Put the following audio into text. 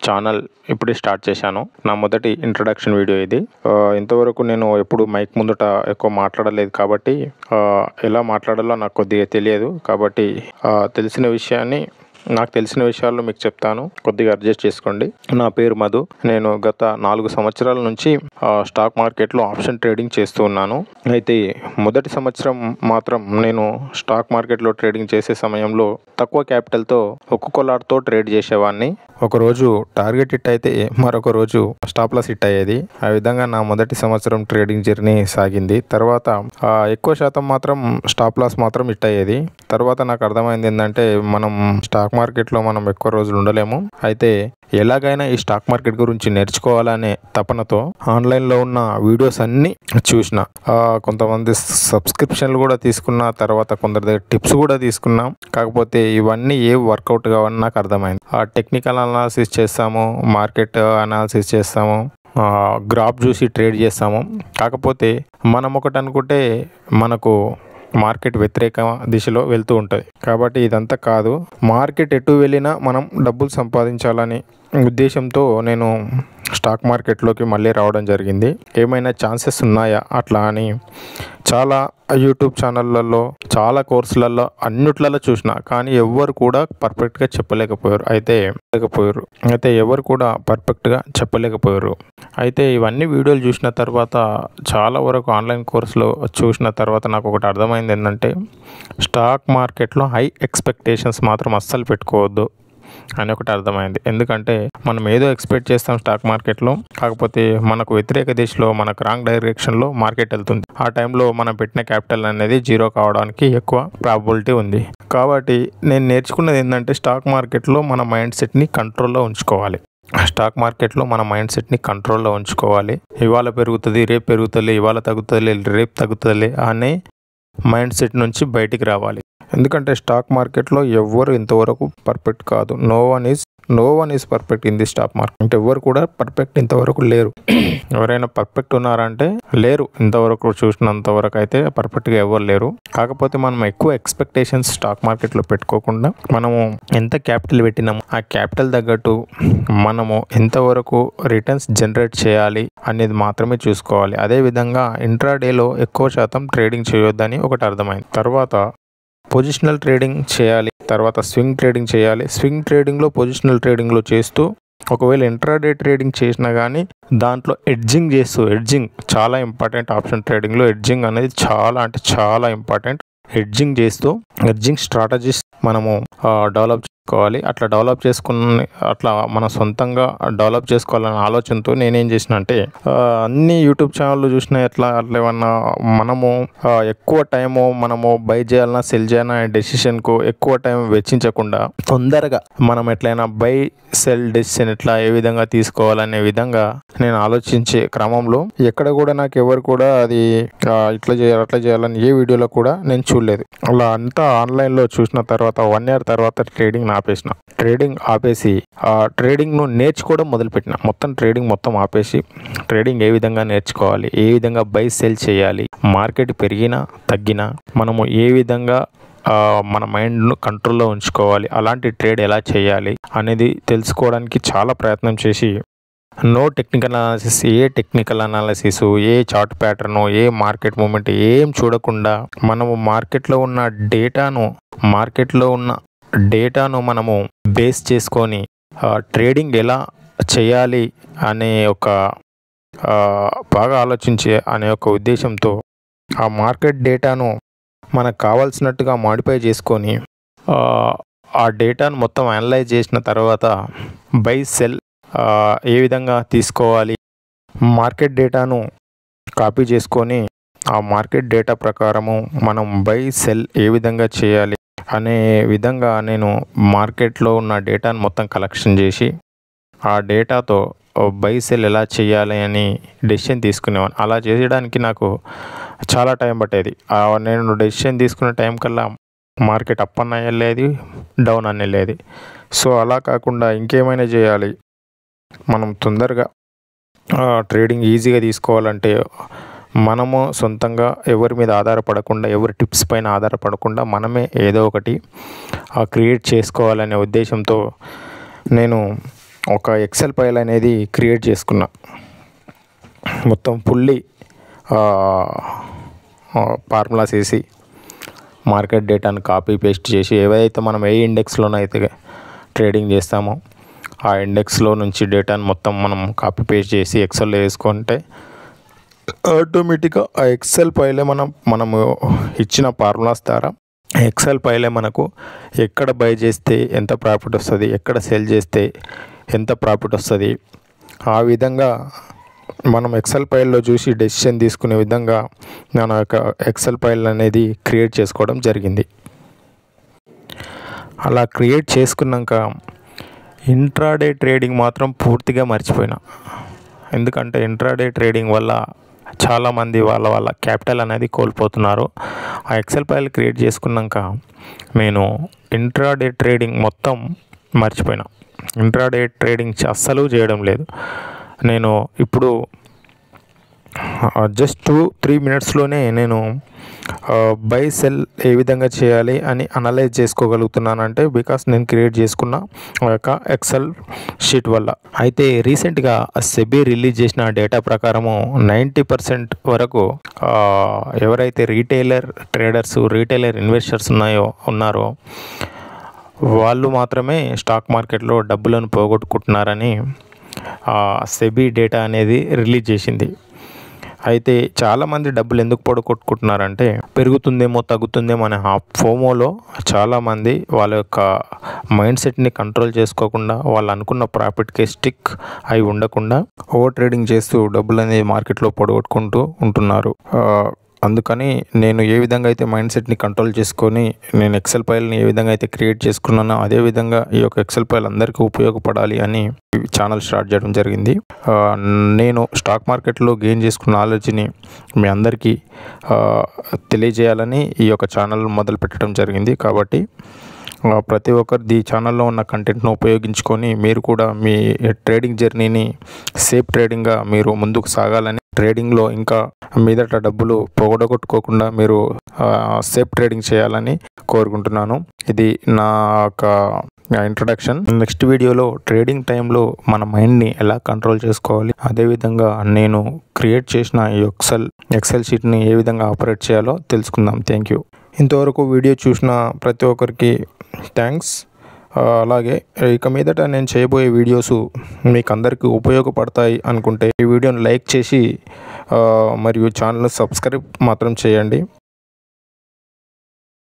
Channel ఇప్పుడే start చేశాను. నా మొదటి ఇంట్రడక్షన్ వీడియో ఇది. ఇంతవరకు నేను ఎప్పుడు మైక్ ముందుట ఎక్కువ మాట్లాడలేదు కాబట్టి ఎలా మాట్లాడాలో నాకు కొద్దిగా తెలియదు. కాబట్టి నాకు తెలిసిన విషయాల్లో మీకు చెప్తాను, కొద్దిగా అడ్జస్ట్ చేసుకోండి. నా పేరు మధు. నేను గత 4 సంవత్సరాల నుంచి స్టాక్ మార్కెట్లో ఆప్షన్ ట్రేడింగ్ చేస్తూ ఉన్నాను. అయితే మొదటి సంవత్సరం మాత్రం నేను స్టాక్ మార్కెట్లో ట్రేడింగ్ చేసే సమయంలో తక్కువ క్యాపిటల్తో ఒక్కొక్క లాట్తో ట్రేడ్ చేసేవాడిని. ఒకరోజు టార్గెట్ హిట్ అయితే మరొక రోజు స్టాప్ లాస్ హిట్ అయ్యేది. ఆ విధంగా నా మొదటి సంవత్సరం ట్రేడింగ్ జర్నీ సాగింది. తర్వాత ఎక్కువ శాతం మాత్రం స్టాప్ లాస్ మాత్రం హిట్ అయ్యేది. తర్వాత నాకు అర్థమైంది ఏంటంటే, మనం స్టాక్ మార్కెట్లో మనం ఎక్కువ రోజులు ఉండలేము. అయితే ఎలాగైనా ఈ స్టాక్ మార్కెట్ గురించి నేర్చుకోవాలనే తపనతో ఆన్లైన్లో ఉన్న వీడియోస్ అన్నీ చూసిన. కొంతమంది సబ్స్క్రిప్షన్లు కూడా తీసుకున్న, తర్వాత కొందరి దగ్గర టిప్స్ కూడా తీసుకున్నాం. కాకపోతే ఇవన్నీ ఏ వర్కౌట్ కావని నాకు అర్థమైంది. టెక్నికల్ అనాలిసిస్ చేస్తాము, మార్కెట్ అనాలిసిస్ చేస్తాము, గ్రాఫ్ చూసి ట్రేడ్ చేస్తాము. కాకపోతే మనం ఒకటి అనుకుంటే మనకు మార్కెట్ వ్యతిరేక దిశలో వెళ్తూ ఉంటుంది. కాబట్టి ఇదంతా కాదు. మార్కెట్ ఎటు వెళ్ళినా మనం డబ్బులు సంపాదించాలని ఉద్దేశంతో నేను స్టాక్ మార్కెట్లోకి మళ్ళీ రావడం జరిగింది. ఏమైనా ఛాన్సెస్ ఉన్నాయా అట్లా అని చాలా యూట్యూబ్ ఛానళ్ళల్లో, చాలా కోర్సులలో అన్నిట్లలో చూసిన. కానీ ఎవరు కూడా పర్ఫెక్ట్గా చెప్పలేకపోయారు. అయితే ఇవన్నీ వీడియోలు చూసిన తర్వాత, చాలా వరకు ఆన్లైన్ కోర్సులో చూసిన తర్వాత నాకు ఒకటి అర్థమైంది ఏంటంటే, స్టాక్ మార్కెట్లో హై ఎక్స్పెక్టేషన్స్ మాత్రం అస్సలు పెట్టుకోవద్దు అని ఒకటి అర్థమైంది. ఎందుకంటే మనం ఏదో ఎక్స్పెక్ట్ చేస్తాం స్టాక్ మార్కెట్లో, కాకపోతే మనకు వ్యతిరేక దిశలో, మనకు రాంగ్ డైరెక్షన్లో మార్కెట్ వెళ్తుంది. ఆ టైంలో మనం పెట్టిన క్యాపిటల్ అనేది జీరో కావడానికి ఎక్కువ ప్రాబబిలిటీ ఉంది. కాబట్టి నేను నేర్చుకున్నది ఏంటంటే, స్టాక్ మార్కెట్లో మన మైండ్ సెట్ని కంట్రోల్లో ఉంచుకోవాలి. ఇవాళ పెరుగుతుంది, రేపు పెరుగుతుంది, ఇవాళ తగ్గుతుంది, రేపు తగ్గుతుంది అనే మైండ్ సెట్ నుంచి బయటికి రావాలి. ఎందుకంటే స్టాక్ మార్కెట్లో ఎవ్వరు ఇంతవరకు పర్ఫెక్ట్ కాదు. No one is perfect in the stock market. అంటే ఎవరు కూడా పర్ఫెక్ట్ ఇంతవరకు లేరు. ఎవరైనా పర్ఫెక్ట్ ఉన్నారంటే లేరు. ఇంతవరకు చూసినంత వరకు అయితే పర్ఫెక్ట్గా ఎవరు లేరు. కాకపోతే మనం ఎక్కువ ఎక్స్పెక్టేషన్స్ స్టాక్ మార్కెట్లో పెట్టుకోకుండా, మనము ఎంత క్యాపిటల్ పెట్టినాము ఆ క్యాపిటల్ తగ్గట్టు మనము ఎంతవరకు రిటర్న్స్ జనరేట్ చేయాలి అనేది మాత్రమే చూసుకోవాలి. అదేవిధంగా ఇంట్రాడేలో ఎక్కువ శాతం ట్రేడింగ్ చేయొద్దని ఒకటి అర్థమైంది. తర్వాత పొజిషనల్ ట్రేడింగ్ చేయాలి, తర్వాత స్వింగ్ ట్రేడింగ్ చేయాలి. స్వింగ్ ట్రేడింగ్లో, పొజిషనల్ ట్రేడింగ్లో చేస్తూ, ఒకవేళ ఇంట్రాడే ట్రేడింగ్ చేసినా కానీ దాంట్లో ఎడ్జింగ్ చాలా ఇంపార్టెంట్. ఆప్షన్ ట్రేడింగ్లో ఎడ్జింగ్ అనేది చాలా ఇంపార్టెంట్. ఎడ్జింగ్ స్ట్రాటజీస్ మనము డెవలప్ చేసుకోవాలి. అట్లా మన సొంతంగా డెవలప్ చేసుకోవాలనే ఆలోచనతో నేనేం చేసిన అంటే, అన్ని యూట్యూబ్ ఛానళ్ళు చూసినా అట్లా ఏమన్నా మనము ఎక్కువ టైము మనము బై చేయాలన్నా సెల్ చేయాలన్నా డెసిషన్కు ఎక్కువ టైం వెచ్చించకుండా, తొందరగా మనం ఎట్లయినా బై సెల్ డెసిషన్ ఏ విధంగా తీసుకోవాలనే విధంగా నేను ఆలోచించే క్రమంలో ఎక్కడ కూడా నాకు ఎవరు కూడా అది ఇట్లా చేయాలి అట్లా చేయాలని ఏ వీడియోలో కూడా నేను చూడలేదు. అలా అంతా ఆన్లైన్లో చూసిన తర్వాత 1 year తర్వాత ట్రేడింగ్ ఆపేసి ట్రేడింగ్ను నేర్చుకోవడం మొదలుపెట్టిన. ట్రేడింగ్ ఆపేసి ట్రేడింగ్ ఏ విధంగా నేర్చుకోవాలి, ఏ విధంగా బై సెల్ చేయాలి, మార్కెట్ పెరిగినా తగ్గినా మనము ఏ విధంగా మన మైండ్ను కంట్రోల్లో ఉంచుకోవాలి, అలాంటి ట్రేడ్ ఎలా చేయాలి అనేది తెలుసుకోవడానికి చాలా ప్రయత్నం చేసి, a technical analysis, A chart pattern, A market moment ఏం చూడకుండా మనము మార్కెట్లో ఉన్న డేటాను మనము బేస్ చేసుకొని ట్రేడింగ్ ఎలా చేయాలి అనే ఒక బాగా ఆలోచించే అనే ఒక ఉద్దేశంతో ఆ మార్కెట్ డేటాను మనకు కావాల్సినట్టుగా మాడిఫై చేసుకొని ఆ డేటాను మొత్తం అనలైజ్ చేసిన తర్వాత బై సెల్ ఏ విధంగా తీసుకోవాలి, మార్కెట్ డేటాను కాపీ చేసుకొని ఆ మార్కెట్ డేటా ప్రకారము మనం బై సెల్ ఏ విధంగా చేయాలి అనే విధంగా నేను మార్కెట్లో ఉన్న డేటాను మొత్తం కలెక్షన్ చేసి, ఆ డేటాతో బై సెల్ ఎలా చేయాలి అని డెసిషన్ తీసుకునేవాడిని. అలా చేయడానికి నాకు చాలా టైం పట్టేది. నేను డెసిషన్ తీసుకునే టైం కల్లా మార్కెట్ అప్ అన్న వెళ్ళేది, డౌన్ అన్న వెళ్ళేది. సో అలా కాకుండా ఇంకేమైనా చేయాలి, మనం తొందరగా ట్రేడింగ్ ఈజీగా తీసుకోవాలంటే మనము సొంతంగా ఎవరి మీద ఆధారపడకుండా, ఎవరి టిప్స్ పైన ఆధారపడకుండా మనమే ఏదో ఒకటి క్రియేట్ చేసుకోవాలనే ఉద్దేశంతో నేను ఒక ఎక్సెల్ ఫైల్ అనేది క్రియేట్ చేసుకున్నా. మొత్తం ఫుల్లీ ఫార్ములాస్ వేసి మార్కెట్ డేటాను కాపీ పేస్ట్ చేసి ఏవైతే మనం ఏ ఇండెక్స్లోనైతే ట్రేడింగ్ చేస్తామో ఆ ఇండెక్స్లో నుంచి డేటాను మొత్తం మనం కాపీ పేస్ట్ చేసి ఎక్సెల్లో వేసుకుంటే ఆటోమేటిక్గా ఆ ఎక్సెల్ ఫైలే మనము ఇచ్చిన ఫార్ములాస్ ద్వారా ఎక్సెల్ ఫైలే మనకు ఎక్కడ బై చేస్తే ఎంత ప్రాఫిట్ వస్తుంది, ఎక్కడ సెల్ చేస్తే ఎంత ప్రాఫిట్ వస్తుంది, ఆ విధంగా మనం ఎక్సెల్ ఫైల్లో చూసి డెసిషన్ తీసుకునే విధంగా నేను ఒక ఎక్సెల్ ఫైల్ అనేది క్రియేట్ చేసుకోవడం జరిగింది. అలా క్రియేట్ చేసుకున్నాక ఇంట్రాడే ట్రేడింగ్ మాత్రం పూర్తిగా మర్చిపోయినా. ఎందుకంటే ఇంట్రాడే ట్రేడింగ్ వల్ల చాలామంది వాళ్ళ క్యాపిటల్ అనేది కోల్పోతున్నారు. ఆ ఎక్సెల్ ఫైల్ క్రియేట్ చేసుకున్నాక నేను ఇంట్రాడే ట్రేడింగ్ మొత్తం మర్చిపోయినా. ఇంట్రాడే ట్రేడింగ్ అస్సలు చేయడం లేదు. నేను ఇప్పుడు జస్ట్ 2-3 మినిట్స్లోనే నేను బై సెల్ ఏ విధంగా చేయాలి అని అనలైజ్ చేసుకోగలుగుతున్నానంటే బికాస్ నేను క్రియేట్ చేసుకున్న ఒక ఎక్సెల్ షీట్ వల్ల. అయితే రీసెంట్గా సెబీ రిలీజ్ చేసిన డేటా ప్రకారము 90% వరకు ఎవరైతే రీటైలర్ ట్రేడర్స్, రీటైలర్ ఇన్వెస్టర్స్ ఉన్నారో వాళ్ళు మాత్రమే స్టాక్ మార్కెట్లో డబ్బులను పోగొట్టుకుంటున్నారని సెబీ డేటా అనేది రిలీజ్ చేసింది. అయితే చాలామంది డబ్బులు ఎందుకు పోగొట్టుకుంటున్నారంటే పెరుగుతుందేమో తగ్గుతుందేమో అనే ఫోమోలో చాలామంది వాళ్ళ యొక్క మైండ్ సెట్ని కంట్రోల్ చేసుకోకుండా వాళ్ళు అనుకున్న ప్రాఫిట్కే స్టిక్ అయి ఉండకుండా ఓవర్ ట్రేడింగ్ చేస్తూ డబ్బులు అనేది మార్కెట్లో పోగొట్టుకుంటూ ఉంటున్నారు. అందుకని నేను ఏ విధంగా అయితే మైండ్ సెట్ని కంట్రోల్ చేసుకొని నేను ఎక్సెల్ ఫైల్ని ఏ విధంగా అయితే క్రియేట్ చేసుకున్నానో అదేవిధంగా ఈ యొక్క ఎక్సెల్ ఫైల్ అందరికీ ఉపయోగపడాలి అని ఛానల్ స్టార్ట్ చేయడం జరిగింది. నేను స్టాక్ మార్కెట్లో గెయిన్ చేసుకున్న నాలెడ్జ్ని మీ అందరికీ తెలియజేయాలని ఈ యొక్క ఛానల్ మొదలు పెట్టడం జరిగింది. కాబట్టి ప్రతి ఒక్కరు ఈ ఛానల్లో ఉన్న కంటెంట్ను ఉపయోగించుకొని మీరు కూడా మీ ట్రేడింగ్ జర్నీని సేఫ్ ట్రేడింగ్గా మీరు ముందుకు సాగాలని, ట్రేడింగ్లో ఇంకా మీదట డబ్బులు పోగొట్టుకోకుండా మీరు సేఫ్ ట్రేడింగ్ చేయాలని కోరుకుంటున్నాను. ఇది నా యొక్క ఇంట్రడక్షన్. నెక్స్ట్ వీడియోలో ట్రేడింగ్ టైంలో మన మైండ్ని ఎలా కంట్రోల్ చేసుకోవాలి, అదేవిధంగా నేను క్రియేట్ చేసిన ఈ ఎక్సెల్ షీట్ని ఏ విధంగా ఆపరేట్ చేయాలో తెలుసుకుందాం. Thank you. ఇంతవరకు వీడియో చూసిన ప్రతి ఒక్కరికి థ్యాంక్స్. అలాగే ఇక మీదట నేను చేయబోయే వీడియోస్ మీకు అందరికీ ఉపయోగపడతాయి అనుకుంటే ఈ వీడియోని లైక్ చేసి మరియు ఛానల్ని సబ్స్క్రైబ్ మాత్రం చేయండి.